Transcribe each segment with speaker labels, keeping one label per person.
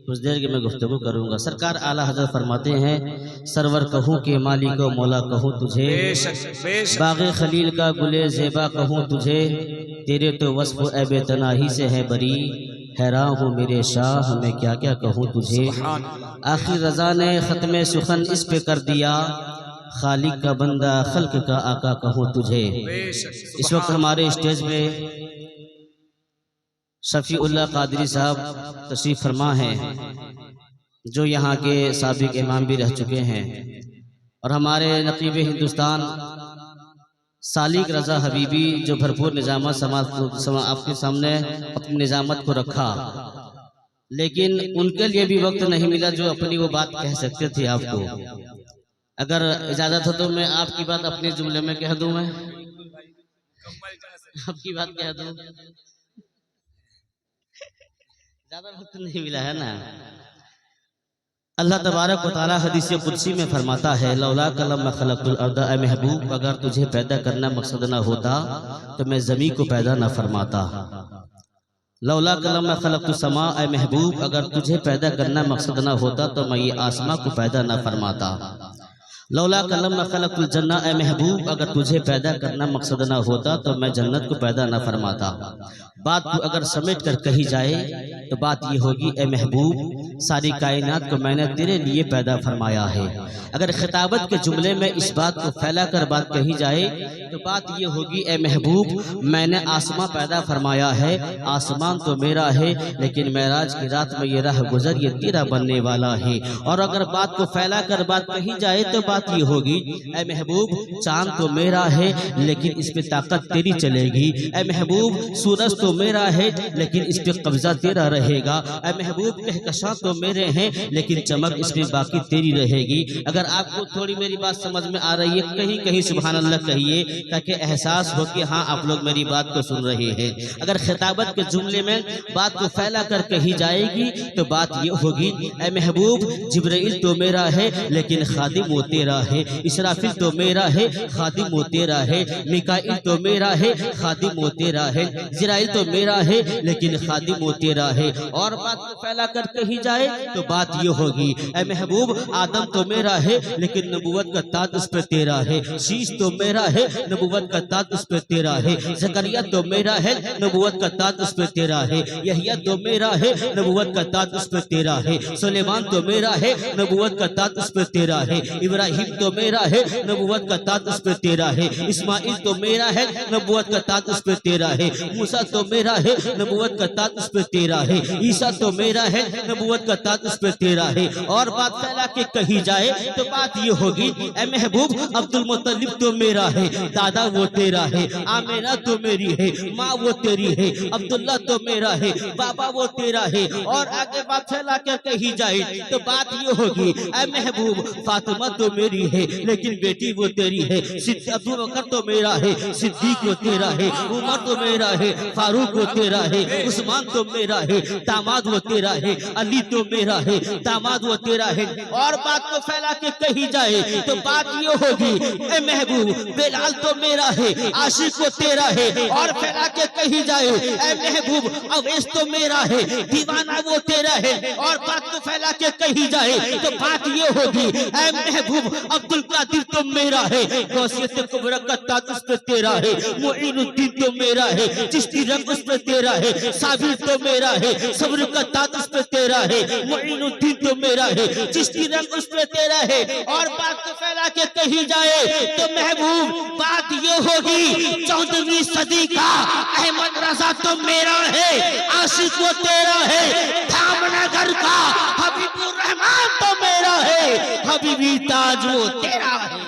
Speaker 1: कुछ देर की मैं गुफ्तगू करूँगा। सरकार आला हज़रत फरमाते हैं, सरवर कहूँ के मालिक व मौला कहूँ तुझे, बाग़े खलील का गुले ज़ेबा कहूँ तुझे, तेरे तो वस्फ़ ऐब तनाही से है बरी, हैरान हूँ मेरे शाह मैं क्या क्या कहूँ तुझे। आखिर रज़ा ने ख़त्म सुखन इस पे कर दिया, खालिक का बंदा खल्क का आका कहूँ तुझे। इस वक्त हमारे स्टेज पे शफीउल्लाह कादरी साहब तशरीफ़ फरमा हैं, जो यहाँ के साबिक इमाम भी रह चुके हैं, और हमारे नकीब हिंदुस्तान सालिक रज़ा हबीबी जो भरपूर निजामत आपके सामने अपनी निजामत को रखा, लेकिन उनके लिए भी वक्त नहीं मिला जो अपनी वो बात कह सकते थे आपको। अगर इजाज़त हो तो मैं आपकी बात अपने जुमले में कह दूं, मैं आपकी बात कह दूं, ज़्यादा वक्त नहीं मिला है ना। अल्लाह तबारक व तआला हदीस कुदसी में फरमाता है, लौला कलम मैं खलक़तुल अर्द, ए महबूब अगर तुझे पैदा करना मकसद ना होता तो मैं ज़मीन को पैदा ना फरमाता। लौला कलम मैं खलक़तुस समा, ए महबूब अगर तुझे पैदा करना मकसद ना होता तो मैं ये आसमां को पैदा ना फरमाता। लौला कलम मैं खलक़तुल जन्ना, ए महबूब अगर तुझे पैदा करना मकसद ना होता तो मैं जन्नत को पैदा ना फरमाता। बात को अगर समेट कर कही जाए तो बात ये होगी, ए महबूब सारी कायनात को मैंने तेरे लिए पैदा फरमाया है। अगर खिताबत के जुमले में इस बात को फैला कर बात कही जाए तो बात ये होगी, ए महबूब मैंने आसमां पैदा फरमाया है, आसमान तो मेरा है लेकिन मेराज की रात में ये राह गुजर ये तेरा बनने वाला है। और अगर बात को फैला कर बात कही जाए तो बात ये होगी, ए महबूब चांद तो मेरा है लेकिन इस पे ताकत तेरी चलेगी। ए महबूब सूरज तो मेरा है लेकिन इस पे कब्जा तेरा रहेगा। ए महबूब कहकशां तो मेरे हैं लेकिन चमक इसमें बाकी तेरी रहेगी। अगर आपको थोड़ी मेरी बात समझ में आ रही है, कहीं कहीं सुभान अल्लाह कहिए ताकि एहसास हो कि हाँ आप लोग मेरी बात को सुन रहे हैं। अगर खिताबत के जुमले में बात को फैला कर कही जाएगी तो बात ये होगी, ए महबूब जिब्राइल तो मेरा है लेकिन खादिम वो तेरा है। इसराफिल तो मेरा है खादिम वो तेरा है। मिकाइल तो मेरा है खादिम वो तेरा है। जिराइल तो मेरा है लेकिन खादिम वो तेरा है। और बात को फैला कर कही जाए तो बात ये होगी, ए महबूब आदम तो मेरा है लेकिन नबूवत का ताज उस पर तेरा है। शीश तो मेरा है नबूवत का ताज उस पर तेरा है। ज़करिया तो मेरा है नबूवत का ताज उस पर तेरा है। यहिया तो मेरा है नबूवत का ताज उस पर तेरा है। सुलेमान तो मेरा है नबूवत का ताज उस पर तेरा है। इब्राहिम तो मेरा है नबूवत का ताज उस पर तेरा है। इस्माइल तो मेरा है नबूवत का ताज उस पर तेरा है। मूसा तो मेरा है नबूवत का ताज उस पर तेरा है। ईसा तो मेरा है नबूवत का ताज उस पर तेरा है। और बात फैला के कही जाए तो बात ये होगी, ए महबूब अब्दुल मुत्तलिब तो मेरा है, दादा वो तेरा है। आमिना तो मेरी है, माँ वो तेरी है। अब्दुल्ला तो मेरा है, बाबा वो तेरा है। और आगे बात फैला के कही जाए तो बात ये होगी, ए महबूब फातिमा तो मेरी है लेकिन बेटी वो तेरी है। अबू बकर तो मेरा है, सिद्दीक वो तेरा है। उमर तो मेरा है, फारूक वो तेरा है। उस्मान तो मेरा है, दामाद वो तेरा है। अली तो मेरा है, दामाद वो तेरा है। और बात को फैला के कही जाए तो बात ये होगी, ए महबूब बिलाल तो मेरा है, आशिक वो तेरा है। और फैला के कही जाए, ए महबूब अवैस तो मेरा है, दीवाना वो तेरा है। और बात को फैला के कही जाए तो बात ये होगी, ए महबूब अब्दुल कादिर तो मेरा है, गौसियत कुबरा का ताज उस पे तेरा है। मुईनुद्दीन तो मेरा है, चिश्ती रंग उस पे तेरा है। साबिर तो मेरा है, सब्र का ताज उस पे तेरा है। मुईनुद्दीन तो मेरा है, चिश्ती रंग उस पे तेरा है। और बात को फैला के कही जाए तो महबूब बात ये होगी, 14वीं सदी का अहमद रजा तो मेरा है, आशिक वो तेरा है। धामनगर का हबीबुर रहमान तो मेरा है, हबीबी ताज वो तेरा है।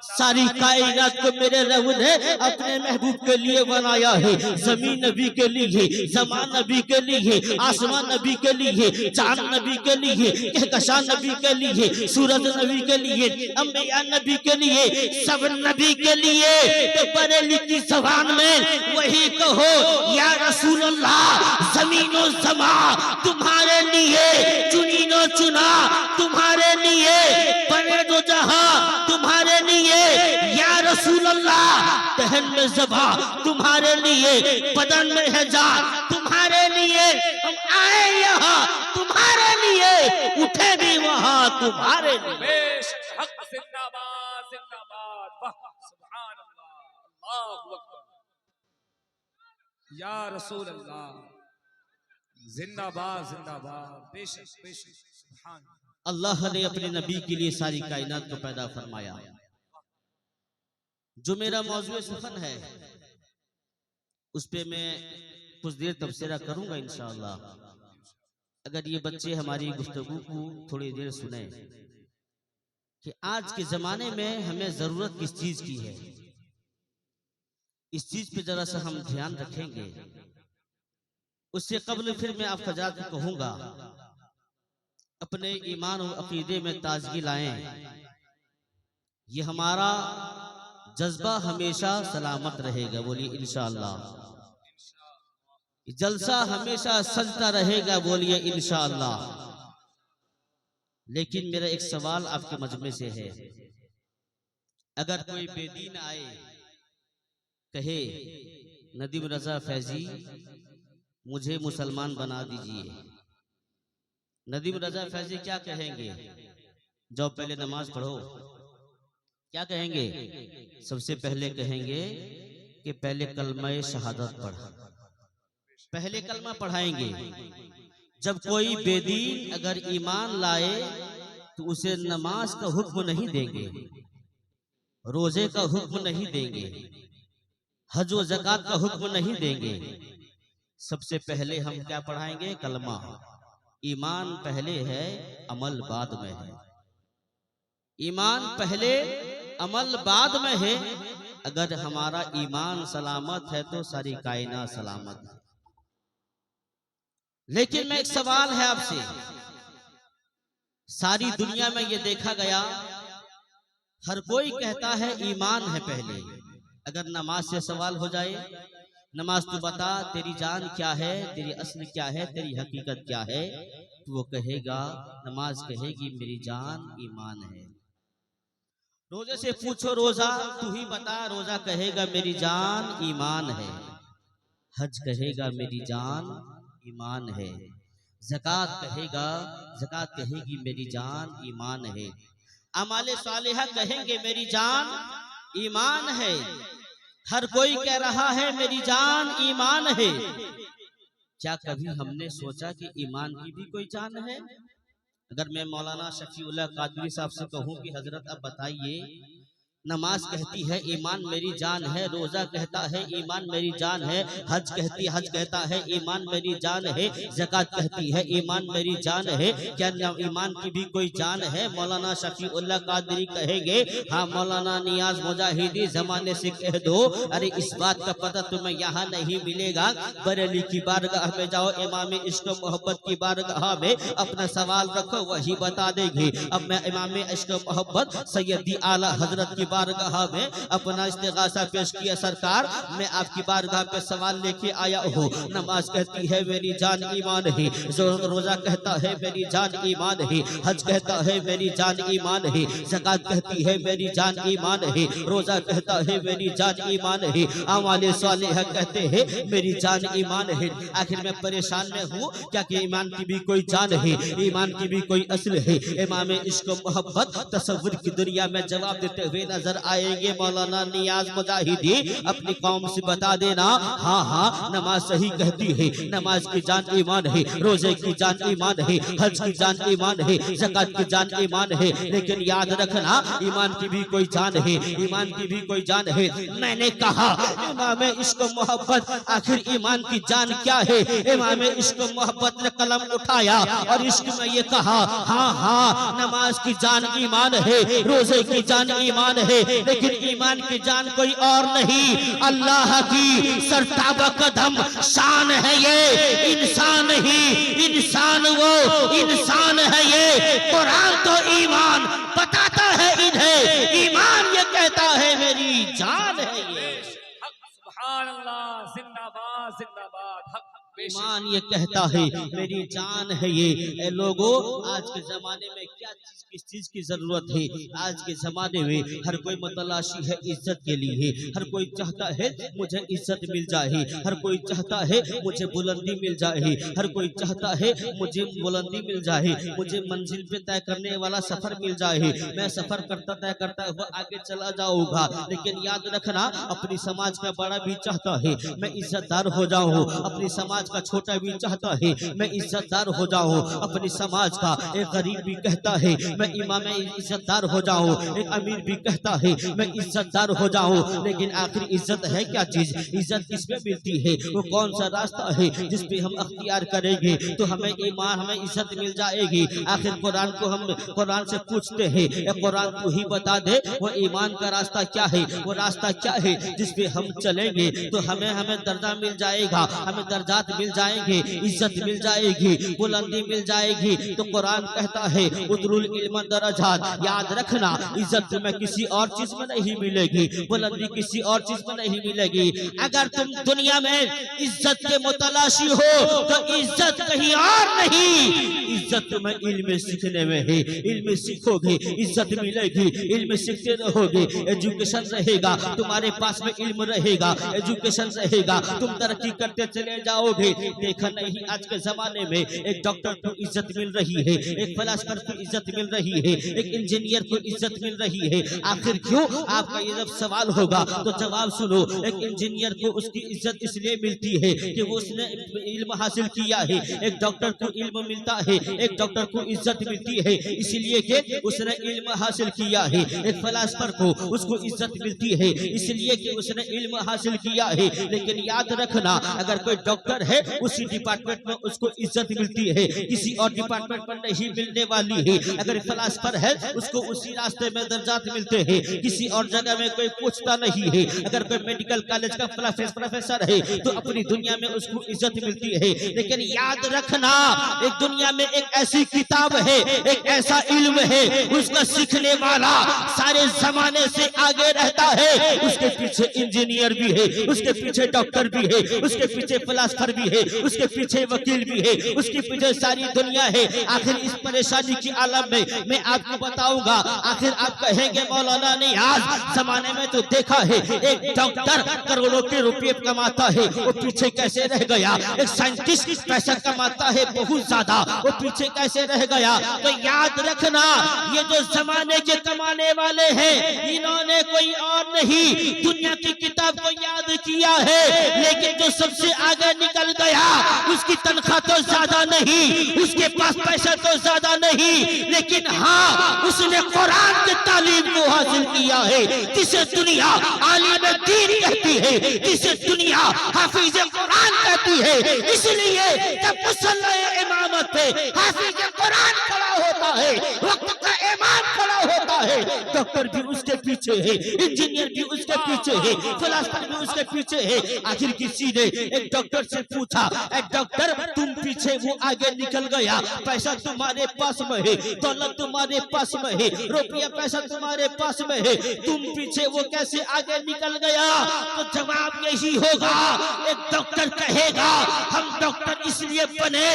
Speaker 1: सारी कायनात को मेरे रब ने अपने महबूब के लिए बनाया है। जमीन नबी के लिए, जमान नबी के लिए, आसमान नबी के लिए, चांद नबी के लिए, कहकशां नबी के लिए, सूरज नबी के लिए, अंबिया नबी के लिए, सब नबी के लिए। तो बरेली की ज़बान में वही कहो, या रसूल अल्लाह ज़मीनो ज़मा तुम्हारे लिए, चुनीनो चुना तुम्हारे लिए, बने दो जहां तुम्हारे लिए। या रसूल अल्लाह दहन में ज़बा तुम्हारे लिए, बदन में है जान तुम्हारे लिए। हम आए यहाँ तुम्हारे लिए, उठे भी वहां तुम्हारे लिए।
Speaker 2: बेशक हक जिंदाबाद जिंदाबाद, वाह सुभान अल्लाह, अल्लाहु अकबर, या रसूल अल्लाह, जिंदाबाद जिंदाबाद, बेशक बेशक सुभान।
Speaker 1: अल्लाह ने अपने नबी के लिए सारी कायनात को पैदा फरमाया। जो मेरा मौजूद सफन है उस पे मैं कुछ देर तबसरा करूंगा इंशाअल्लाह। अगर ये बच्चे हमारी गुफ्तगू को थोड़ी देर सुने कि आज के जमाने में हमें जरूरत किस चीज की है, इस चीज पे जरा सा हम ध्यान रखेंगे। उससे कबल फिर मैं आप हज़रात को कहूंगा अपने ईमान और अकीदे में ताजगी लाएं। ये हमारा जज्बा हमेशा सलामत रहेगा, बोलिए इंशाअल्लाह। जलसा हमेशा सजता रहेगा, बोलिए इंशाअल्लाह। लेकिन मेरा एक सवाल आपके मजमे से है, अगर कोई बेदीन आए कहे नदीम रजा फैजी मुझे मुसलमान बना दीजिए, नदीम रजा फैजी क्या कहेंगे? जाओ पहले नमाज पढ़ो। क्या कहेंगे? सबसे पहले कहेंगे कि पहले कलमा शहादत पढ़, पहले कलमा पढ़ाएंगे। जब कोई बेदीन अगर ईमान लाए तो उसे नमाज का हुक्म नहीं देंगे, रोजे का हुक्म नहीं देंगे, हज व ज़कात का हुक्म नहीं देंगे। सबसे पहले हम क्या पढ़ाएंगे? कलमा। ईमान पहले है, अमल बाद में है। ईमान पहले, अमल बाद में है। अगर हमारा ईमान सलामत है तो सारी कायनात सलामत है। लेकिन मैं एक सवाल है आपसे, सारी दुनिया में ये देखा गया हर कोई कहता है ईमान है पहले। अगर नमाज से सवाल हो जाए, नमाज तू बता तेरी जान क्या है, तेरी असल क्या है, तेरी हकीकत क्या है, तो वो कहेगा, नमाज कहेगी मेरी जान ईमान है। रोजे से पूछो रोजा तू ही बता, रोजा कहेगा मेरी जान ईमान है। हज कहेगा मेरी जान ईमान है। ज़कात कहेगा, ज़कात कहेगी मेरी जान ईमान है। अमाले सालेहा कहेंगे मेरी जान ईमान है। हर कोई कह रहा है मेरी जान ईमान है। क्या कभी हमने सोचा कि ईमान की भी कोई जान है? अगर मैं मौलाना शफीउल्लाह कादरी साहब से कहूं कि हजरत अब बताइए, नमाज कहती है ईमान मेरी जान है, रोजा कहता है ईमान मेरी जान है, हज कहता है ईमान मेरी जान है, ज़कात कहती है ईमान मेरी जान है, क्या ईमान की भी कोई जान है? मौलाना शफीउल्लाह कादरी कहेंगे, हाँ मौलाना नियाज मुजाहिदी जमाने से कह दो, अरे इस बात का पता तुम्हें यहाँ नहीं मिलेगा, बरेली की बारगाह में जाओ, इमाम इश्क मोहब्बत की बारगाह में अपना सवाल रखो, वही बता देंगे। अब मैं इमाम इश्क मोहब्बत सैयदी आला हजरत की बारगाह में अपना इस्तिगासा पेश किया, सरकार मैं आपकी बारगाह पे सवाल लेके आया हूँ। नमाज कहती है मेरी जान ईमान है, रोजा कहता है मेरी जान ईमान है, हज कहता है मेरी जान ईमान है, ज़कात कहती है मेरी जान ईमान है, रोजा कहता है मेरी जान ईमान है, अमाले सालेह कहते हैं मेरी जान ईमान है। आखिर मैं परेशान में हूँ, क्या कि ईमान की भी कोई जान है, ईमान की भी कोई असल है? इमाम इश्क मोहब्बत तसव्वुर की दुनिया में जवाब देते हुए नजर आएंगे। मौलाना नियाज मुजाहिदी अपनी कौम से बता देना, हाँ हाँ नमाज सही कहती है, नमाज की जान ईमान है, रोजे की जान ईमान है, हज की जान ईमान है, ज़कात की जान ईमान है, लेकिन याद रखना ईमान की भी कोई जान है, ईमान की भी कोई जान है। मैंने कहा इमाम इश्क मोहब्बत आखिर ईमान की जान क्या है? इमाम इश्क मोहब्बत ने कलम उठाया और इश्क में ये कहा, हाँ हाँ नमाज की जान ईमान है, रोजे की जान ईमान है, लेकिन ईमान की जान कोई और नहीं, अल्लाह की सरताबा कदम शान है ये, इंसान ही इंसान वो इंसान है ये। कुरान तो ईमान बताता है इन्हें, ईमान ये कहता है मेरी जान है ये।
Speaker 2: सुभान अल्लाह, जिंदाबाद जिंदाबाद, हक
Speaker 1: ईमान ये कहता है मेरी जान है ये। ए लोगों, आज के जमाने में क्या चीज किस चीज की जरूरत है? आज के जमाने में हर कोई मतलाशी है इज्जत के लिए। हर कोई चाहता है मुझे इज्जत मिल जाए, हर कोई चाहता है मुझे बुलंदी मिल जाए, हर कोई चाहता है मुझे बुलंदी मिल जाए, मुझे मंजिल पे तय करने वाला सफर मिल जाए, मैं सफर करता तय करता हुआ आगे चला जाऊंगा। लेकिन याद रखना, अपनी समाज का बड़ा भी चाहता है मैं इज्जतदार हो जाऊं, अपनी समाज का छोटा भी चाहता है मैं इज्जतदार हो जाऊं, अपनी समाज का एक गरीब भी कहता है मैं इमाम इज्जतदार हो जाऊं, एक अमीर भी कहता है मैं इज्जतदार हो जाऊं। लेकिन आखिर इज्जत है क्या चीज? इज्जत किसमें मिलती है? वो कौन सा रास्ता है जिस पे हम अख्तियार करेंगे तो हमें ईमान, हमें इज्जत मिल जाएगी? आखिर कुरान को हम कुरान से पूछते हैं, कुरान तू ही बता दे वो ईमान का रास्ता क्या है, वो रास्ता क्या है जिस पे हम चलेंगे तो हमें दर्जा मिल जाएगा, हमें दर्जात मिल जाएंगे, इज्जत मिल जाएगी, बुलंदी मिल जाएगी। तो कुरान कहता है उदरुल इल्म दरजात। याद रखना, इज्जत तुम्हें किसी और चीज में नहीं मिलेगी, बुलंदी किसी और चीज में नहीं मिलेगी। अगर तुम दुनिया में इज्जत के मुतलाशी हो तो इज्जत कहीं और नहीं, इज्जत तुम्हें इल्म सीखने में है। इल्म सीखोगे इज्जत मिलेगी, इल्म सीखते रहोगे, एजुकेशन रहेगा तुम्हारे पास में, इल्म रहेगा, एजुकेशन रहेगा, तुम तरक्की करते चले जाओगे। देखा नहीं आज के जमाने में एक डॉक्टर को इज्जत मिल रही है, एक फिलासफर को इज्जत मिल रही है, एक इंजीनियर को इज्जत मिल रही है। आखिर क्यों? आपका ये जब सवाल होगा तो जवाब सुनो। एक इंजीनियर को उसकी इज्जत इसलिए मिलती है कि वो उसने इल्म हासिल किया है। एक डॉक्टर को इल्म मिलता है, एक डॉक्टर को इज्जत मिलती है इसलिए कि उसने इल्म हासिल किया है। एक फिलासफर को उसको इज्जत मिलती है इसलिए कि उसने इल्म हासिल किया है। लेकिन याद रखना, अगर कोई डॉक्टर है उसी डिपार्टमेंट में उसको इज्जत मिलती है, किसी और डिपार्टमेंट में नहीं मिलने वाली है। अगर फिलासफर है उसको उसी रास्ते में दर्जात मिलते हैं, किसी और जगह में कोई पूछता नहीं है। अगर कोई मेडिकल कॉलेज का प्रोफेसर है तो अपनी दुनिया में उसको इज्जत मिलती है। लेकिन याद रखना, एक दुनिया में एक ऐसी किताब है, एक ऐसा इल्म है, उसका सीखने वाला सारे जमाने से आगे रहता है। उसके पीछे इंजीनियर भी है, उसके पीछे डॉक्टर भी है, उसके पीछे फिलासफर भी है, उसके पीछे वकील भी है, उसके पीछे सारी दुनिया है। आखिर इस परेशानी की आलम में मैं आपको बताऊंगा। आखिर आप कहेंगे मौलाना नियाज, जमाने में तो देखा है एक डॉक्टर करोड़ों के रुपए कमाता है, वो पीछे कैसे रह गया? एक साइंटिस्ट पैसा कमाता है बहुत ज्यादा, वो पीछे कैसे रह गया? तो याद रखना, ये जो जमाने के कमाने वाले हैं इन्होंने कोई और नहीं दुनिया की किताब को याद किया है। लेकिन जो सबसे आगे निकल गया उसकी तनख्वाह तो ज्यादा नहीं, उसके पास पैसा तो ज्यादा नहीं, लेकिन हाँ उसने कुरान की तालीम को हासिल किया है, जिसे दुनिया आलिम दीन कहती है, जिसे दुनिया हाफिज कुरान कहती है। इसलिए जब मुसल्ला इमामत पे हाफिज कुरान खड़ा होता है, वक्त का इमाम खड़ा होता है, डॉक्टर भी उसके पीछे है, इंजीनियर भी उसके पीछे है, फिलासफर भी उसके पीछे है। आखिर किसी ने एक डॉक्टर से पूछा, डॉक्टर तुम पीछे, वो आगे निकल गया, पैसा तुम्हारे पास में है, दौलत तुम्हारे पास में है, रुपया पैसा तुम्हारे पास में है, तुम पीछे, वो कैसे आगे निकल गया? तो जवाब यही होगा, एक डॉक्टर कहेगा हम डॉक्टर इसलिए बने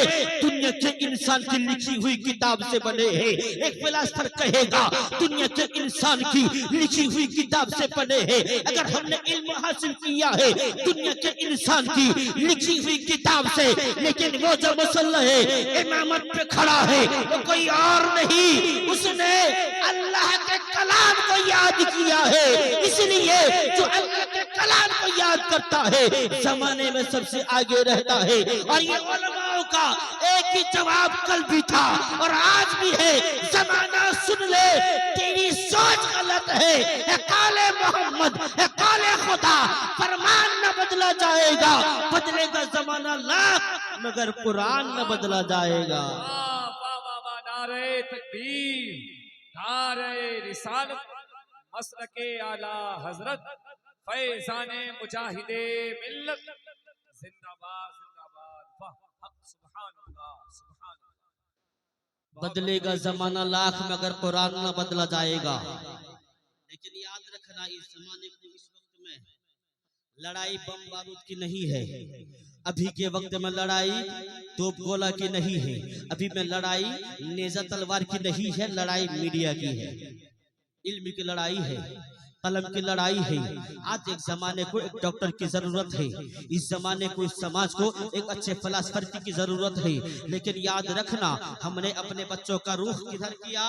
Speaker 1: दुनिया के इंसान की लिखी हुई किताब से बने हैं। एक फिलासफर कहेगा दुनिया के इंसान की लिखी हुई किताब से बने हैं। अगर हमने इल्म हासिल किया है दुनिया के इंसान की लिखी हुई किताब से, लेकिन वो जो मुसल्ला है इमामत पे खड़ा है वो कोई और नहीं, उसने अल्लाह के कलाम को याद किया है। इसलिए जो अल्लाह के कलाम को याद करता है जमाने में सबसे आगे रहता है। और ये उलमाओं का एक ही जवाब कल भी था और आज भी है, जमाना सुन ले तेरी सोच गलत है, काले मोहम्मद काले खुदा, फरमान न बदला जाएगा, बदलेगा जमाना लाख मगर कुरान न बदला जाएगा।
Speaker 2: नारे तकबीर, नारे रिसालत, मसलके आला हजरत, फैजाने मुजाहिदे मिल्लत, जिंदाबाद जिंदाबाद, वाह सुभान अल्लाह सुभान अल्लाह।
Speaker 1: बदलेगा जमाना लाख मगर कुरान न बदला जाएगा। लेकिन याद रखना, इस जमाने को इस वक्त में लड़ाई बम बारूद की नहीं है, अभी के वक्त में लड़ाई तोप गोला की नहीं है, अभी में लड़ाई नेजा तलवार की नहीं है, लड़ाई मीडिया की है, इल्म की लड़ाई है, कलम की लड़ाई है। आज एक जमाने को एक डॉक्टर की जरूरत है, इस जमाने को, इस समाज को एक अच्छे फिलासफर की जरूरत है। लेकिन याद रखना, हमने अपने बच्चों का रुख किधर किया?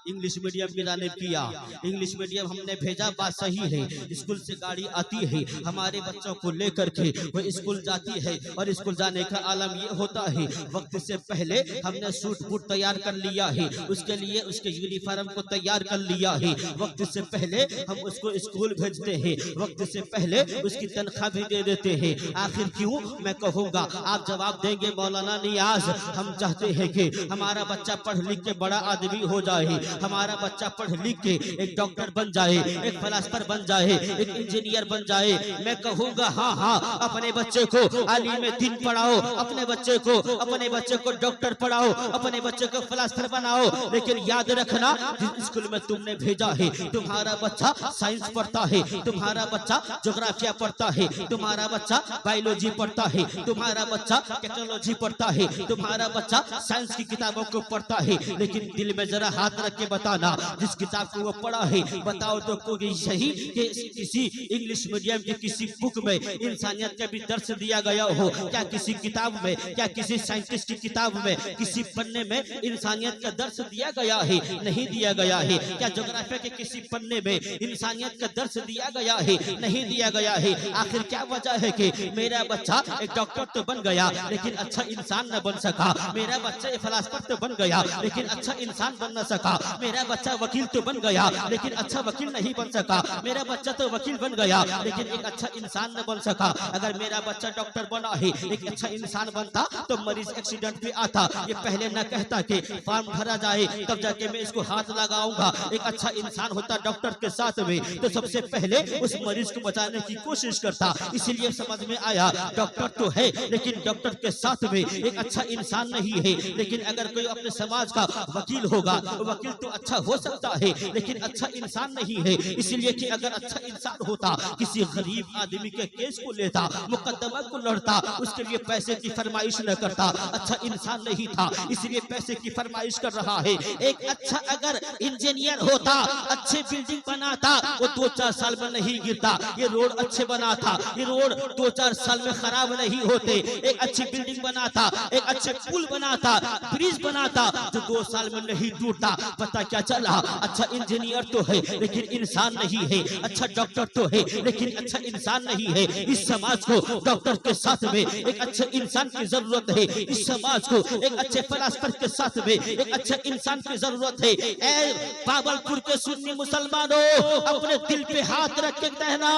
Speaker 1: इंग्लिश मीडियम की जानिब किया। इंग्लिश मीडियम हमने भेजा, बात सही है, स्कूल से गाड़ी आती है, हमारे बच्चों को लेकर के वो स्कूल जाती है, और स्कूल जाने का आलम ये होता है वक्त से पहले हमने सूट बूट तैयार कर लिया है, उसके लिए उसके यूनिफॉर्म को तैयार कर लिया है, वक्त से पहले हम उसको स्कूल भेजते हैं, वक्त से पहले उसकी तनख्वाह भी दे देते हैं। आखिर क्यों? मैं कहूँगा, आप जवाब देंगे मौलाना नियाज, हम चाहते हैं कि हमारा बच्चा पढ़ लिख के बड़ा आदमी हो जाए, हमारा बच्चा पढ़ लिख के एक डॉक्टर बन जाए, एक फिलासफर बन जाए, एक इंजीनियर बन जाए। मैं कहूँगा हाँ हाँ, अपने बच्चे को आलिम दीन पढ़ाओ, अपने बच्चे को डॉक्टर पढ़ाओ, अपने बच्चे को फिलासफर बनाओ। लेकिन याद रखना, जिस स्कूल में तुमने भेजा है, तुम्हारा बच्चा साइंस पढ़ता है, तुम्हारा बच्चा ज्योग्राफिया पढ़ता है, तुम्हारा बच्चा बायोलॉजी पढ़ता है, तुम्हारा बच्चा टेक्नोलॉजी पढ़ता है, तुम्हारा बच्चा साइंस की किताबों को पढ़ता है। लेकिन दिल में जरा हाथ रख के बताना, जिस किताब को वो पढ़ा है, बताओ तो कोई सही कि किसी इंग्लिश मीडियम की किसी बुक में इंसानियत का भी दर्श दिया गया हो? क्या किसी किताब में, क्या किसी साइंटिस्ट की किताब में, किसी पन्ने में इंसानियत का दर्श दिया गया है? नहीं दिया गया है। क्या ज्योग्राफी के किसी पन्ने में इंसानियत का दर्श दिया गया है? नहीं दिया गया है। आखिर क्या वजह है कि मेरा बच्चा एक डॉक्टर तो बन गया लेकिन अच्छा इंसान न बन सका, मेरा बच्चा एक फिलासफर तो बन गया लेकिन अच्छा इंसान बन न सका, मेरा बच्चा वकील तो बन गया लेकिन अच्छा वकील नहीं बन सका, मेरा बच्चा तो वकील बन गया लेकिन एक अच्छा इंसान न बन सका। अगर मेरा बच्चा डॉक्टर बना है, एक अच्छा इंसान बनता तो मरीज एक्सीडेंट पे आता, ये पहले न कहता कि फॉर्म भरा जाए तब जाके मैं इसको हाथ लगाऊंगा। एक अच्छा इंसान होता डॉक्टर के साथ में तो सबसे पहले उस मरीज को बचाने की कोशिश करता। इसीलिए समझ में आया, डॉक्टर तो है लेकिन डॉक्टर के साथ में एक अच्छा इंसान नहीं है। लेकिन अगर कोई अपने समाज का वकील होगा, वकील तो अच्छा हो सकता है लेकिन अच्छा इंसान नहीं है। इसलिए कि अगर अच्छा इंसान होता, किसी गरीब आदमी के केस को लेता, मुकदमा को लड़ता, उसके लिए पैसे की फरमाइश न करता। अच्छा इंसान नहीं था, इसलिए पैसे की फरमाइश कर रहा है। एक अच्छा अगर इंजीनियर होता, अच्छे बिल्डिंग बनाता, वो 2-4 साल में नहीं गिरता। ये रोड अच्छे बनाता, ये रोड 2-4 साल में खराब नहीं होते। एक अच्छी बिल्डिंग बनाता, एक अच्छे पुल बनाता, ब्रिज बनाता, जो 2 साल में नहीं टूटता। पता क्या चला? अच्छा इंजीनियर तो है लेकिन इंसान नहीं है, अच्छा डॉक्टर तो है लेकिन अच्छा इंसान नहीं है। इस समाज को डॉक्टर के साथ में एक अच्छे इंसान की जरूरत है, इस समाज को एक अच्छे फिलासफर के साथ में एक अच्छे इंसान की जरूरत है। ऐ बाबलपुर के सुन्नी मुसलमानों, अपने दिल पे हाथ रख के कहना,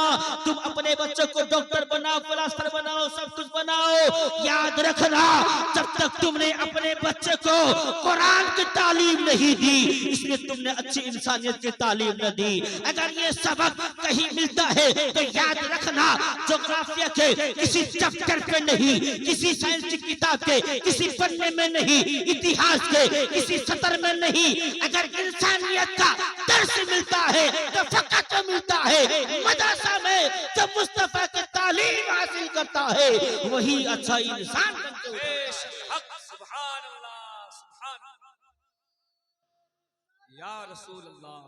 Speaker 1: तुम अपने बच्चों को डॉक्टर बनाओ, फिलासफर बनाओ, सब कुछ बनाओ। याद रखना, जब तक तुमने अपने बच्चे को कुरान की तालीम नहीं दी, इसलिए तुमने अच्छी इंसानियत की तालीम न दी। अगर ये सबक कहीं मिलता है तो याद रखना, ज्योग्राफिया के किसी चैप्टर पे नहीं, किसी साइंस की किताब के किसी पन्ने में नहीं, इतिहास के किसी सतर में नहीं। अगर इंसानियत का दर्स मिलता है तो फकत मिलता है मदरसा में, जब मुस्तफा की तालीम हासिल करता है वही अच्छा इंसान बनता है।
Speaker 2: सुभान अल्लाह, सुभान अल्लाह, या रसूल अल्लाह,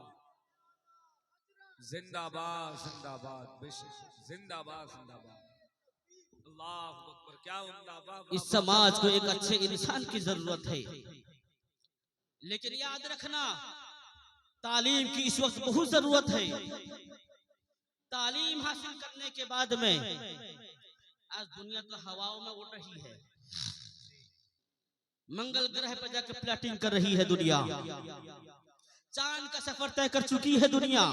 Speaker 2: जिंदाबाद जिंदाबाद, बेशक जिंदाबाद जिंदाबाद, अल्लाह अकबर, क्या उम्दा।
Speaker 1: इस समाज को एक अच्छे इंसान की जरूरत है। लेकिन याद रखना, तालीम की इस वक्त बहुत जरूरत है। तालीम हासिल करने के बाद में आज दुनिया तो हवाओं में उड़ रही है, मंगल ग्रह पर जाकर प्लॉटिंग कर रही है दुनिया, चांद का सफर तय कर चुकी है दुनिया।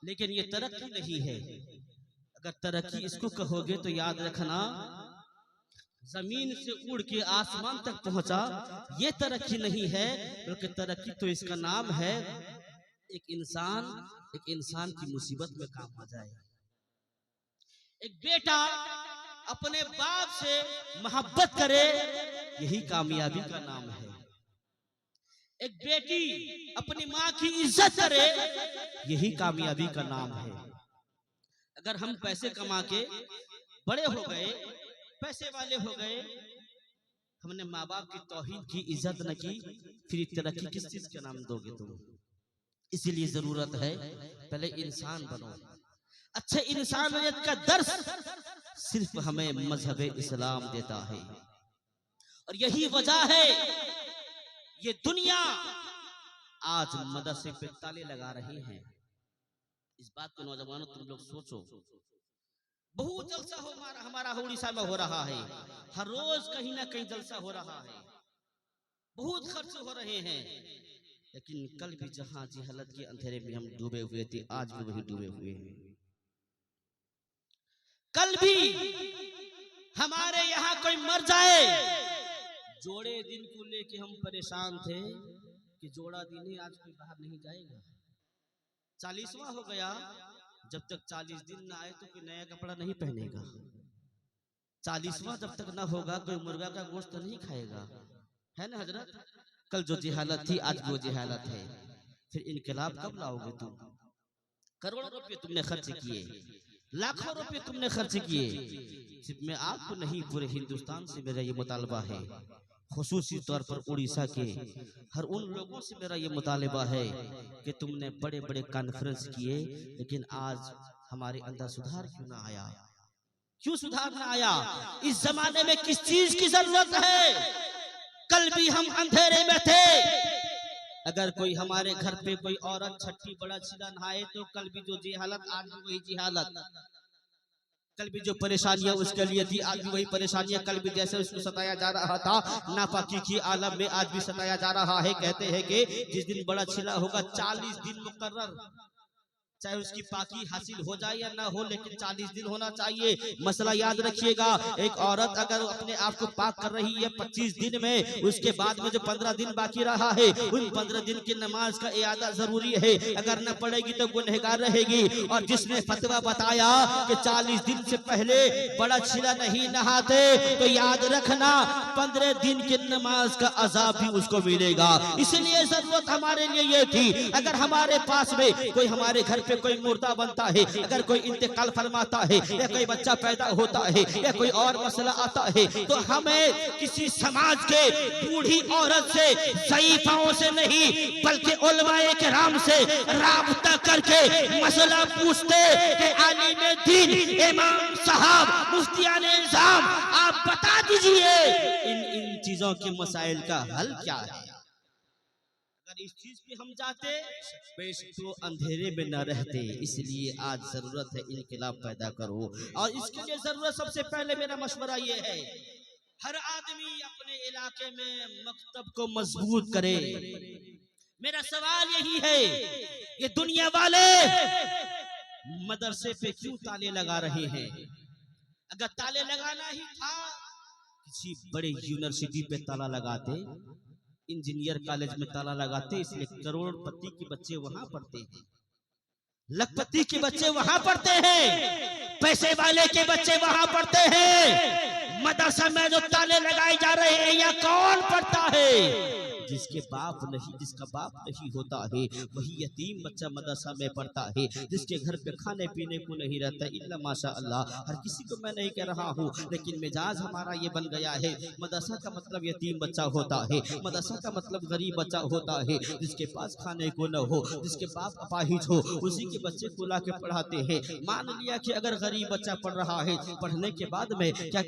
Speaker 1: लेकिन ये तरक्की नहीं है। अगर तरक्की इसको कहोगे तो याद रखना, जमीन से उड़ के आसमान तक पहुंचा, ये तरक्की नहीं है, बल्कि तरक्की तो इसका नाम है एक इंसान की मुसीबत में काम आ जाए। एक बेटा अपने बाप से मोहब्बत करे, यही कामयाबी का नाम है। एक बेटी अपनी माँ की इज्जत करे, यही कामयाबी का नाम है। अगर हम पैसे कमा के बड़े हो गए पैसे वाले हो गए, हमने माँ बाप की तौहीद की, इज्जत न की, फिर तरक्की किस चीज का नाम दोगे तुम? इसीलिए जरूरत है पहले इंसान बनो। अच्छे इंसानियत का दर्स सिर्फ हमें मजहब इस्लाम देता है, और यही वजह है ये दुनिया आज मदरसे पे ताले लगा रही है। इस बात को नौजवानों तुम लोग सोचो, बहुत जलसा हमारा उड़ीसा में हो रहा है, हर रोज कहीं ना कहीं जलसा हो रहा है, बहुत खर्च हो रहे हैं, लेकिन कल भी जहां जिहालत के अंधेरे में हम डूबे हुए थे, आज भी वही डूबे हुए हैं। कल भी हमारे यहाँ कोई मर जाए, जोड़े दिन को लेके हम परेशान थे कि जोड़ा दिन है, आज कोई बाहर नहीं जाएगा। 40वां हो गया, जब तक 40 दिन ना आए तो कोई नया कपड़ा नहीं पहनेगा। 40वां जब तक ना होगा कोई मुर्गा का गोश्त नहीं खाएगा, है ना हजरत? कल जो जिहालत थी आज वो जिहालत है, फिर इनकलाब कब लाओगे तुम? करोड़ों रुपए तुमने खर्च किए, लाखों रुपए तुमने खर्च किए, सिर्फ मैं आपको नहीं पूरे हिंदुस्तान से मेरा ये मुतालबा है, खुसूसी तौर पर उड़ीसा के हर उन लोगों से मेरा ये मुतालबा है कि तुमने बड़े बड़े कॉन्फ्रेंस किए, लेकिन आज हमारे अंदर सुधार क्यों ना आया? क्यों सुधार ना आया? इस जमाने में किस चीज की जरूरत है? कल भी हम अंधेरे में थे, अगर कोई हमारे घर पे कोई औरत छठी बड़ा छिला नहाए तो कल भी जो जिहालत आज भी वही जिहालत, कल भी जो परेशानियां उसके लिए थी आज भी वही परेशानियां, कल भी जैसे उसको सताया जा रहा था नापाकी की आलम में आज भी सताया जा रहा है। कहते हैं कि जिस दिन बड़ा छिला होगा 40 दिन मुकर्रर, चाहे उसकी पाकी हासिल हो जाए या ना हो, लेकिन 40 दिन होना चाहिए। मसला याद रखिएगा, एक औरत अगर अपने आप को पाक कर रही है 25 दिन में, उसके बाद में जो 15 दिन बाकी रहा है, उन 15 दिन की नमाज का इयादा जरूरी है, अगर न पड़ेगी तो गुनहगार रहेगी। और जिसने फतवा बताया कि 40 दिन से पहले बड़ा छिला नहीं नहाते, तो याद रखना 15 दिन की नमाज का अजाब भी उसको मिलेगा। इसलिए जरूरत हमारे लिए ये थी, अगर हमारे पास में कोई हमारे घर पे कोई मुर्दा बनता है, अगर कोई इंतकाल फरमाता है, या कोई बच्चा पैदा होता है, या कोई और मसला आता है, तो हमें किसी समाज के बूढ़ी औरत से, ज़ईफ़ों से नहीं बल्कि उलमाए किराम से राबता करके मसला पूछते कि आलिम दीन, इमाम साहब, मुफ्तियान निज़ाम, आप बता दीजिए इन चीजों के मसाइल का हल क्या है। अगर इस चीज पे हम जाते तो अंधेरे में न रहते। इसलिए आज जरूरत है इनकलाब पैदा करो, और इसके लिए जरूरत सबसे पहले मेरा मशवरा ये है, हर आदमी अपने इलाके में मकतब को मजबूत करे। मेरा सवाल यही है, ये दुनिया वाले मदरसे पे क्यों ताले लगा रहे हैं? अगर ताले लगाना ही था किसी बड़े यूनिवर्सिटी पे ताला लगाते, इंजीनियर कॉलेज में ताला लगाते, इसलिए करोड़पति के बच्चे वहां पढ़ते हैं, लखपति के बच्चे वहां पढ़ते हैं, पैसे वाले के बच्चे वहां पढ़ते हैं। मदरसा में जो ताले लगाए जा रहे हैं या कौन पढ़ता है? जिसके बाप नहीं, जिसका बाप नहीं होता है वही यतीम बच्चा मदरसा में पढ़ता है, जिसके घर पे खाने पीने को नहीं रहता। इल्ला माशाअल्लाह, हर किसी को मैं नहीं कह रहा हूँ, लेकिन मिजाज हमारा ये बन गया है, मदरसा का मतलब यतीम बच्चा होता है, मदरसा का मतलब गरीब बच्चा होता है, जिसके पास खाने को न हो, जिसके बाप अपाहिज हो, उसी के बच्चे को ला के पढ़ाते हैं। मान लिया कि अगर गरीब बच्चा पढ़ रहा है, पढ़ने के बाद में क्या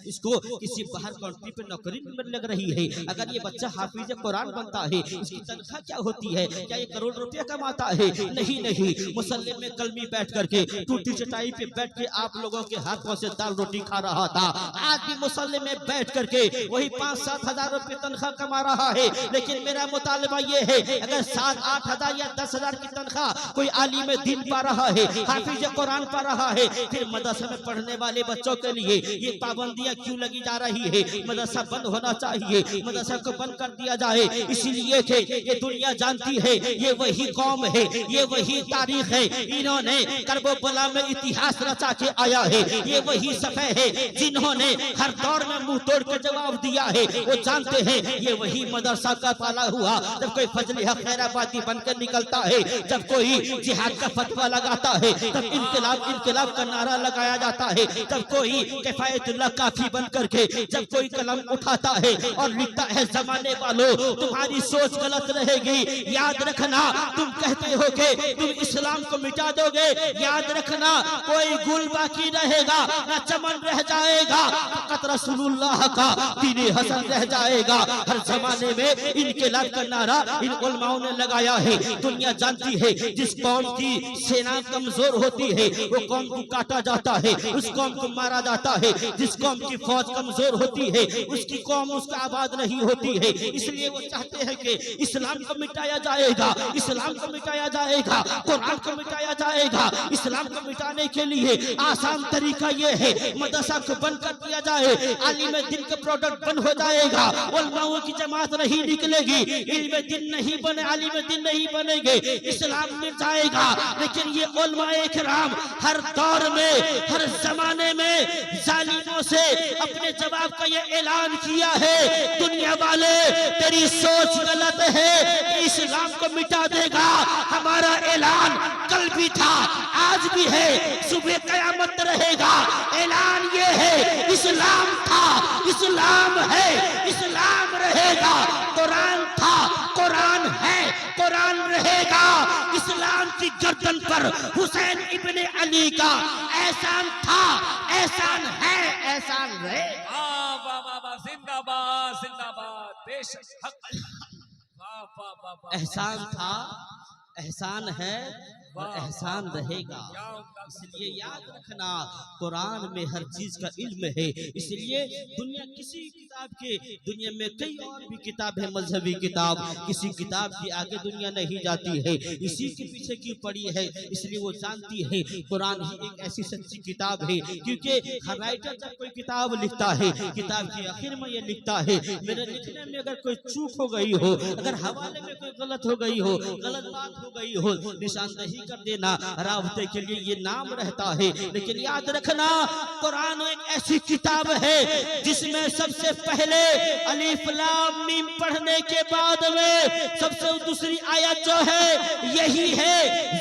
Speaker 1: इसको किसी बाहर कंट्री पे नौकरी में लग रही है, अगर ये बच्चा हाफिज कुरान बनता है, इसकी तनख्वाह क्या होती है? क्या ये करोड़ रुपया कमाता है? नहीं नहीं, मुसल्ले में कलमी बैठ करके, टूटी चटाई पे बैठ के आप लोगों के हाथों से दाल रोटी खा रहा था, आज भी मुसल्ले में बैठ करके वही 5-7 हजार रुपये तनख्वाह कमा रहा है। लेकिन मेरा मुतालबा ये है, अगर 7-8 हजार या 10 हजार की तनख्वाह कोई आलिम दीन पा रहा है, हाफिज कुरान पा रहा है, फिर मदरसा में पढ़ने वाले बच्चों के लिए ये पाबंदियां क्यों लगी जा रही है? मदरसा बंद होना चाहिए, मदरसा को बंद कर दिया जाए। जाए। इसीलिए कि ये दुनिया जानती है ये वही कौम है, ये वही तारीख है, इन्होंने करबला में इतिहास रचा के आया है। ये वही सफ़े है जिन्होंने हर दौर में मुंह तोड़ के जवाब दिया है। वो जानते हैं ये वही मदरसा का पाला हुआ जब कोई फजल हक खैराबादी बनकर निकलता है, जब कोई जिहाद का फतवा लगाता है, तब इनकलाब इनकलाब का नारा लगाया जाता है, जब कोई किफायतुल्लाह काफी बन करके जब कोई कलम उठाता है और लिखता है जमाने वालों तुम्हारी सोच गलत रहेगी, याद रखना तुम कहते हो कि तुम इस्लाम को मिटा दोगे, याद रखना कोई गुल बाकी रहेगा ना चमन रह जाएगा, फकत रसूलुल्लाह का दीन हसन रह जाएगा। हर जमाने में इनकलाब का नारा इन उलमाओं ने लगाया है। दुनिया जानती है जिस कौम की सेना कमजोर होती है वो कौम को काटा जाता है, उस कौम को मारा जाता है। जिस कौम की फौज कमजोर होती है उसकी कौम उसका आबाद नहीं होती है। इसलिए वो चाहते हैं कि इस्लाम को मिटाया जाएगा, इस्लाम को मिटाया जाएगा, कुरान को मिटाया जाएगा। इस्लाम को मिटाने के लिए आसान तरीका ये है मदरसा को बंद कर दिया जाए, आलिम दिन का प्रोडक्ट बंद हो जाएगा, उलमाओं की जमात नहीं निकलेगी, इल्म दिन नहीं बने, आलिम दिन नहीं बनेंगे, इस्लाम मिट जाएगा। लेकिन ये उलमाए किराम हर दौर में हर जमाने में जालिमों से अपने जवाब का ये ऐलान किया है, दुनिया वाले तेरी सोच गलत है, इस्लाम को मिटा देगा। हमारा ऐलान कल भी था आज भी है सुबह कयामत रहेगा। ऐलान ये है इस्लाम था इस्लाम है इस्लाम रहेगा, कुरान था कुरान है कुरान रहेगा। इस्लाम की गर्दन पर हुसैन इब्ने अली का एहसान था एहसान है एहसान रहेगा।
Speaker 2: वाह वाह वाह, जिंदाबाद जिंदाबाद, बेशक हक। वाह वाह वाह वाह,
Speaker 1: एहसान था एहसान है और एहसान रहेगा।
Speaker 2: क्या उम्दा
Speaker 1: इसलिए याद रखना कुरान में हर चीज का इल्म है। इसलिए दुनिया किसी किताब के दुनिया में कई और भी किताब है मजहबी किताब, किसी किताब के आगे दुनिया नहीं जाती है, इसी के पीछे की पड़ी है। इसलिए वो जानती है कुरान ही एक ऐसी सच्ची किताब है। क्योंकि हर राइटर जब कोई किताब लिखता है किताब के आखिर में ये लिखता है मेरे लिखने में अगर कोई चूक हो गई हो, अगर हवाले में कोई गलत हो गई हो, गलत बात हो गई हो, निशानदही कर देना, रावते के लिए ये नाम रहता है। लेकिन याद रखना कुरान एक ऐसी किताब है जिसमें सबसे पहले अलिफ लाम मीम पढ़ने के बाद में सबसे दूसरी आयत जो है यही है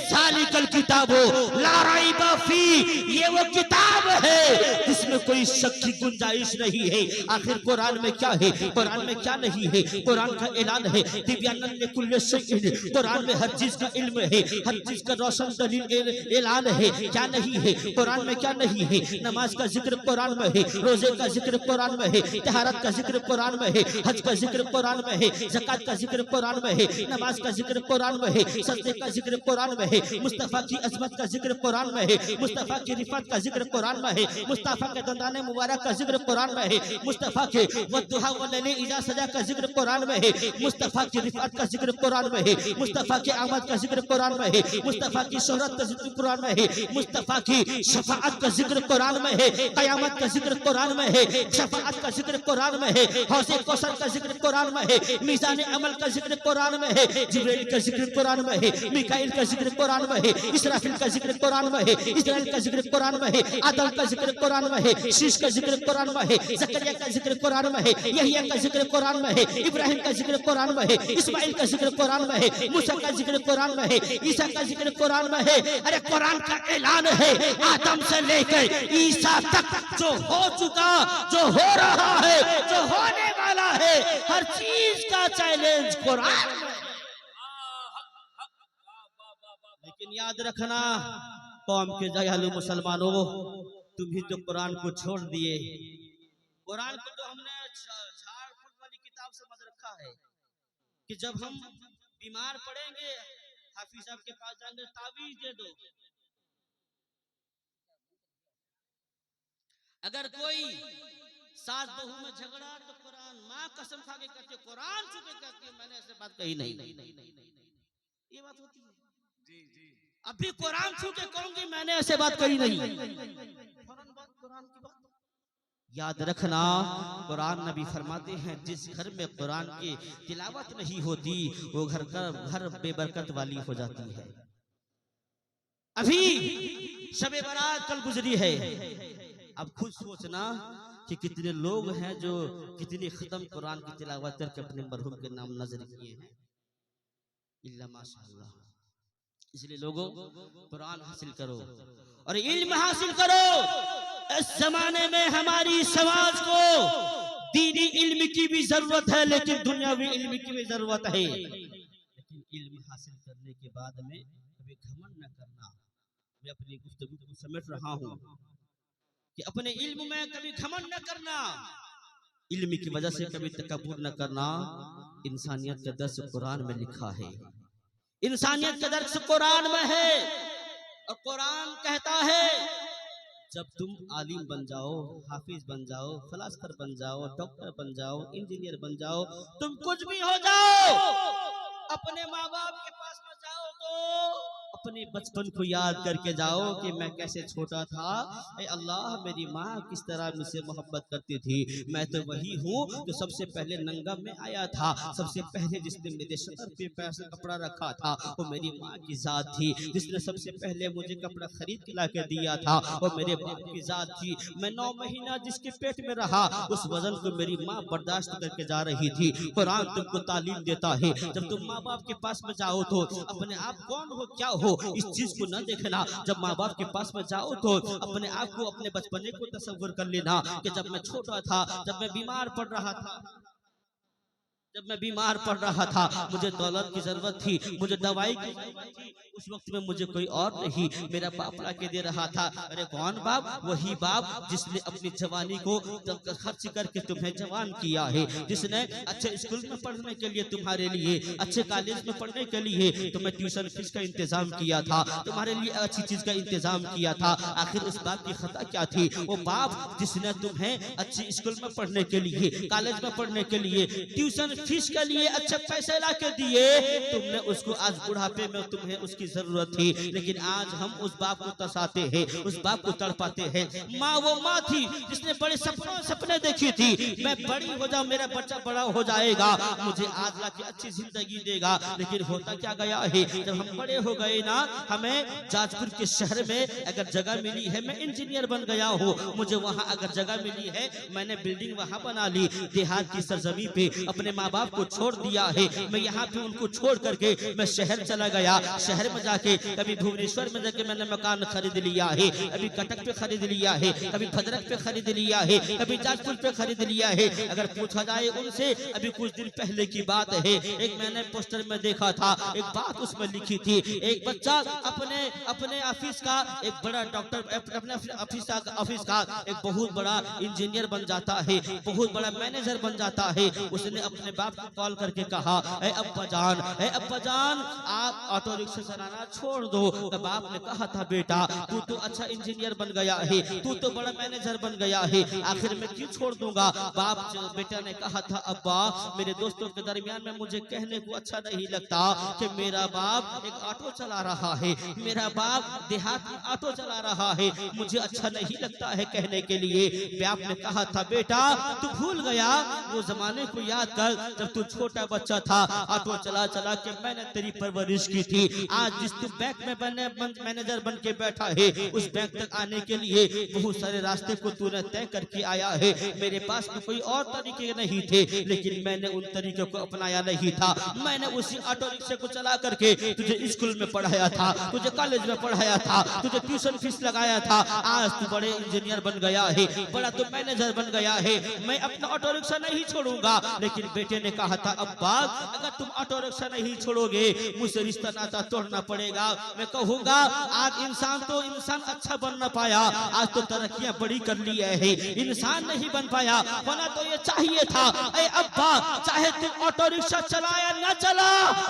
Speaker 1: ज़ालिकल किताबो ला रैबा फी, ये वो किताब है जिसमें कोई शक की गुंजाइश नहीं है। आखिर कुरान में क्या है, कुरान में क्या नहीं है? कुरान का ऐलान है तिब्यानन लिकुल्लि शैइन, कुरान में हर चीज का इल्म है, हर चीज का रोशन दलील ऐलान है। क्या नहीं है कुरान में, क्या नहीं है? नमाज का जिक्र कुरान में है, रोजे का जिक्र कुरान में है, तहारत का जिक्र कुरान में है, हज का जिक्र कुरान में है, ज़कात का जिक्र कुरान में है, नमाज का जिक्र कुरान में है, सजदे का जिक्र कुरान में है, मुस्तफा की अजमत का जिक्र कुरान में है, मुस्तफा की रिफत का जिक्र कुरान में है, मुस्तफा के दंदाने मुबारक का जिक्र कुरान में है, मुस्तफा के वद्दुहा वल्लैली इज़ा सजा का जिक्र कुरान में है, मुस्तफा की रिफत का जिक्र कुरान में है, मुस्तफा के आमद का जिक्र कुरान में है, मुस्तफा की शोहरत का जिक्र कुरान में है, मुस्तफा की शफाअत का जिक्र कुरान में है, कयामत का जिक्र कुरान में है, शफाअत का जिक्र कुरान में है, हौज़े कौसर का जिक्र कुरान में है, मीज़ान अमल का जिक्र कुरान में है, जिब्रील का जिक्र कुरान में है, मिकाईल का जिक्र कुरान में है, इसराफिल का जिक्र कुरान में है, इस्राइल का जिक्र कुरान में है, आदम का जिक्र कुरान में है, शीश का जिक्र कुरान में है, ज़करिया का जिक्र कुरान में है, यहया का जिक्र कुरान में है, इब्राहिम का जिक्र कुरान में है, इस्माइल का जिक्र कुरान में है, मूसा का जिक्र कुरान में है, ईसा का जिक्र कुरान में है। अरे कुरान का ऐलान है आदम से लेकर ईसा तक जो हो चुका, जो हो रहा है, जो होने वाला है, हर चीज का चैलेंज कुरान में। लेकिन याद रखना कौम के दयालु मुसलमानों, तुम भी तो कुरान को छोड़ दिए। कुरान को तो हमने झाड़ फूक वाली किताब समझ रखा है कि जब हम बीमार पड़ेंगे हाफिज साहब के पास जाएंगे तावीज दे दो। अगर कोई सास बहू में झगड़ा तो कुरान, माँ कसम खा के कहती है कुरान छुपे कहती है मैंने ऐसे बात कही नहीं। ये बात होती है
Speaker 2: जी जी,
Speaker 1: अभी कुरान छू के कहूंगी मैंने ऐसे बात कही नहीं, फौरन बात कुरान की बात। याद रखना, कुरान नबी फरमाते हैं जिस घर में कुरान की तिलावत नहीं होती वो घर बेबरकत वाली हो जाती है। अभी शबे बारात कल गुजरी है, अब खुद सोचना कि कितने लोग हैं जो कितनी खत्म कुरान की तिलावत करके अपने मरहूम के नाम नजर किए हैं। इल्ला माशाअल्लाह। इसलिए लोगों कुरान हासिल करो और इल्म हासिल करो। इस जमाने में हमारी समाज को दीनी इल्म की भी जरूरत है, लेकिन दुनियावी इल्म की भी जरूरत है। लेकिन इल्म हासिल करने के बाद में कभी घमंड न करना। मैं अपनी गुफ्तगू को समेट रहा हूँ कि अपने इल्म में कभी घमंड न करना, इल्म की वजह से कभी तकब्बुर न करना। इंसानियत का दर्स कुरान में लिखा है, इंसानियत का दर्स कुरान में है। और कुरान कहता है जब तुम आलिम बन जाओ, हाफिज बन जाओ, फलास्फर बन जाओ, डॉक्टर बन जाओ, इंजीनियर बन जाओ, तुम कुछ भी हो जाओ, अपने माँ बाप के पास में जाओ तो अपने बचपन को याद करके जाओ कि मैं कैसे छोटा था। ए अल्लाह, मेरी माँ किस तरह मुझसे मोहब्बत करती थी। मैं तो वही हूँ जो सबसे पहले नंगा में आया था, सबसे पहले जिसने मेरे सर पे पैसा कपड़ा रखा था वो मेरी माँ की जात थी। जिसने सबसे पहले मुझे कपड़ा खरीद के ला के दिया था वो मेरे बाप की जात थी। मैं 9 महीना जिसके पेट में रहा उस वजन को मेरी माँ बर्दाश्त करके जा रही थी। कुरान तुमको तालीम देता है जब तुम माँ बाप के पास में जाओ तो अपने आप कौन हो क्या हो इस चीज को न देखना। जब माँ बाप के पास में जाओ तो अपने आप को, अपने बचपने को तसव्वुर कर लेना कि जब मैं छोटा था, जब मैं बीमार पड़ रहा था, मुझे दौलत की जरूरत थी, मुझे दवाई की जरूरत थी, उस वक्त में मुझे कोई और नहीं मेरा बाप ला के दे रहा था। अरे कौन बाप? वही बाप जिसने अपनी जवानी को खर्च करके तुम्हें जवान किया है, जिसने अच्छे स्कूल में पढ़ने के लिए, तुम्हारे लिए अच्छे कॉलेज में पढ़ने के लिए तुम्हें ट्यूशन फीस का इंतजाम किया था, तुम्हारे लिए अच्छी चीज का इंतजाम किया था। आखिर उस बाप की खता क्या थी? वो बाप जिसने तुम्हें अच्छे स्कूल में पढ़ने के लिए, कॉलेज में पढ़ने के लिए, ट्यूशन फीस के लिए अच्छे पैसे ला के दिए, तुमने उसको आज बुढ़ापे में तुम्हें उसकी जरूरत थी, लेकिन आज हम उस बाप को तरसाते हैं, उस बाप को तड़पाते हैं। माँ वो माँ थी जिसने बड़े सपने देखी थी, मैं बड़ी हो जाऊं, मेरा बच्चा बड़ा हो जाएगा, मुझे आज ला के अच्छी जिंदगी देगा। लेकिन होता क्या गया है, जब हम बड़े हो गए ना, हमें जाजपुर के शहर में अगर जगह मिली है, मैं इंजीनियर बन गया हूँ, मुझे वहाँ अगर जगह मिली है, मैंने बिल्डिंग वहाँ बना ली, देहात की सरजमी पे अपने माँ बाप को छोड़ दिया है, मैं यहाँ पे उनको छोड़ करके मैं शहर चला गया। शहर में जाके कभी भुवनेश्वर में जाके मैंने मकान खरीद लिया है, कभी कटक पे खरीद लिया है, कभी भद्रक पे खरीद लिया है, कभी जाजपुर पे खरीद लिया है। अगर पूछा जाए उनसे, अभी कुछ दिन पहले की बात है, एक मैंने पोस्टर में देखा था, एक बात उसमें लिखी थी, एक बच्चा अपने ऑफिस का एक बड़ा डॉक्टर, अपने ऑफिस का एक बहुत बड़ा इंजीनियर बन जाता है, बहुत बड़ा मैनेजर बन जाता है। उसने अपने बाप को कॉल करके कहा, ए अब्बा जान, आप ऑटो रिक्शा चलाना छोड़ दो। तो बाप ने कहा था, बेटा तू तो अच्छा इंजीनियर बन गया है, तू तो बड़ा मैनेजर बन गया है, आखिर में क्यों छोड़ दूंगा। बेटा ने कहा था, अब्बा मेरे दोस्तों के दरमियान में मुझे कहने को अच्छा नहीं लगता कि मेरा बाप एक ऑटो चला रहा है, मेरा बाप देहात में ऑटो चला रहा है, मुझे अच्छा नहीं लगता है कहने के लिए। बाप ने कहा था, बेटा तू भूल गया वो जमाने को याद कर जब तू छोटा बच्चा था, ऑटो चला चला के मैंने तेरी परवरिश की थी। आज जिस तू बैंक में मैनेजर बन के बैठा है, उस बैंक तक आने के लिए बहुत सारे रास्ते को तूने तय करके आया है। मेरे पास में कोई और तरीके नहीं थे, लेकिन मैंने उन तरीकों को अपनाया नहीं था। मैंने उसी ऑटो रिक्शे को चला करके तुझे स्कूल में पढ़ाया था, तुझे कॉलेज में पढ़ाया था, तुझे ट्यूशन फीस लगाया था। आज तू बड़े इंजीनियर बन गया है, बड़ा तू मैनेजर बन गया है, मैं अपना ऑटो रिक्शा नहीं छोड़ूंगा। लेकिन बेटे ने कहा था, अब्बा अगर तुम ऑटो रिक्शा नहीं छोड़ोगे मुझसे रिश्ता नाता तोड़ना पड़ेगा। मैं कहूंगा आज इंसान अच्छा बन ना पाया, आज तो तरक्कियां बड़ी कर ली है, इंसान नहीं बन पाया। होना तो ये चाहिए था, ए अब्बा चाहे तुम ऑटो रिक्शा चलाया ना चला,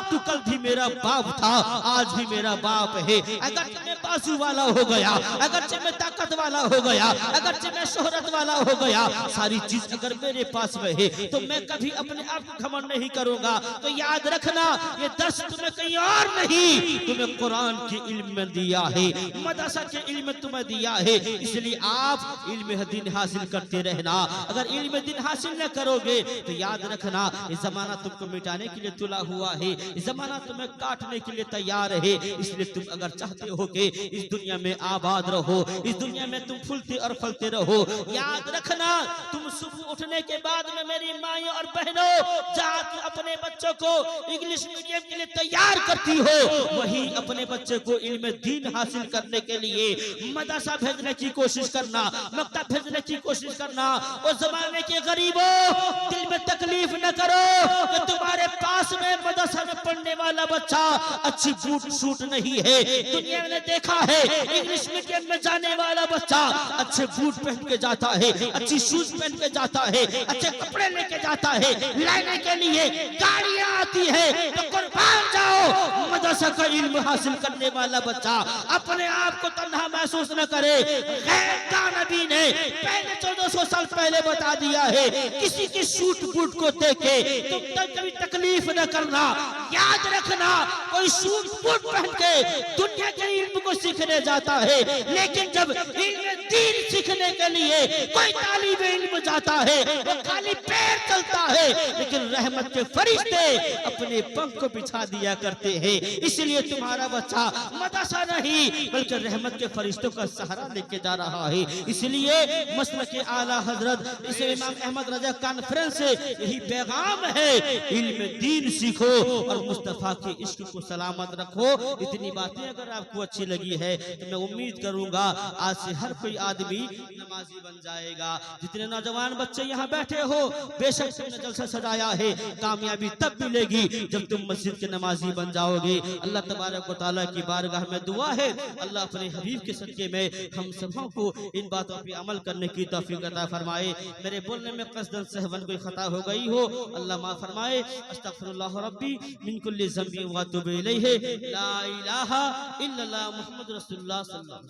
Speaker 1: तू कल भी मेरा बाप था, आज भी मेरा बाप है। अगर मैं बाजू वाला हो गया, अगर मैं ताकत वाला हो गया, अगर मैं शोहरत वाला हो गया, सारी चीज अगर मेरे पास में है तो मैं कभी अपने किताब को घमंड नहीं करूंगा, तो याद रखना ये दर्श तुम्हें कहीं और नहीं, तुम्हें कुरान के इल्म में दिया है, मदरसा के इल्म में तुम्हें दिया है। इसलिए आप इल्म दिन हासिल करते रहना। अगर इल्म दिन हासिल न करोगे तो याद रखना ये जमाना तुमको मिटाने के लिए तुला हुआ है, ये जमाना तुम्हें काटने के लिए तैयार है। इसलिए तुम अगर चाहते हो कि इस दुनिया में आबाद रहो, इस दुनिया में तुम फूलते और फलते रहो, याद रखना तुम सुबह उठने के बाद में मेरी माएं और बहनों, जहां तुम अपने बच्चों को इंग्लिश मीडियम के लिए तैयार करती हो, वही अपने बच्चे को इल्म दीन हासिल करने के लिए मदरसा भेजने की कोशिश करना, मकतब भेजने की कोशिश करना। और जमाने के गरीबों, दिल में तकलीफ न करो कि तुम्हारे पास में मदरसा में पढ़ने वाला बच्चा अच्छी बूट सूट नहीं है। दुनिया ने देखा है इंग्लिश मीडियम में जाने वाला बच्चा अच्छे बूट पहन के जाता है, अच्छी शूज पहन के जाता है, अच्छे कपड़े लेके जाता है, लाने के लिए गाड़ियां आती है। तो कुर्बान जाओ, मदरसा का इल्म हासिल करने वाला बच्चा अपने आप को तन्हा महसूस न करे। नबी ने पहले 1400 साल पहले बता दिया है, किसी की सूट बूट को देखे तुम तक कभी तकलीफ न करना। याद रखना कोई सूट बूट पहन के दुनिया के इल्म को सीखने जाता है, लेकिन जब इल्म दीन सीखने के लिए कोई तालिब इल्म जाता है वो खाली पैर चलता है, लेकिन रहमत के फरिश्ते अपने पंख को बिछा दिया करते हैं। इसलिए तुम्हारा बच्चा मदरसा नहीं बल्कि रहमत के फरिश्तों का सहारा लेके जा रहा है। इसलिए मसलक आला हजरत इसे इमाम अहमद रजा कॉन्फ्रेंस से यही पैगाम है, इल्म दीन सीखो और मुस्तफा के इश्क को सलामत रखो। इतनी बातें अगर आपको अच्छी लगी है तो मैं उम्मीद करूंगा आज से हर कोई आदमी नमाजी बन जाएगा। जितने नौजवान बच्चे यहाँ बैठे हो, बेशक तुमने जलसा सजाया है, कामयाबी तब मिलेगी जब तुम मस्जिद के नमाजी बन जाओगे। अल्लाह तबारक व तआला की बारगाह में दुआ है, अल्लाह अपने हबीब के सदके में हम सबों को इन बातों पर अमल करने की तौफीक अता फरमाए। मेरे बोलने में कसदन सहवन कोई खता हो गई हो, अल्लाह माफ फरमाए। अस्तगफिरुल्लाह रब्बी मिन कुल्ली ज़ंबि व अतूबु इलैहि। ला इलाहा इल्लल्लाह मुहम्मदुर रसूलुल्लाह सल्लल्लाहु अलैहि वसल्लम।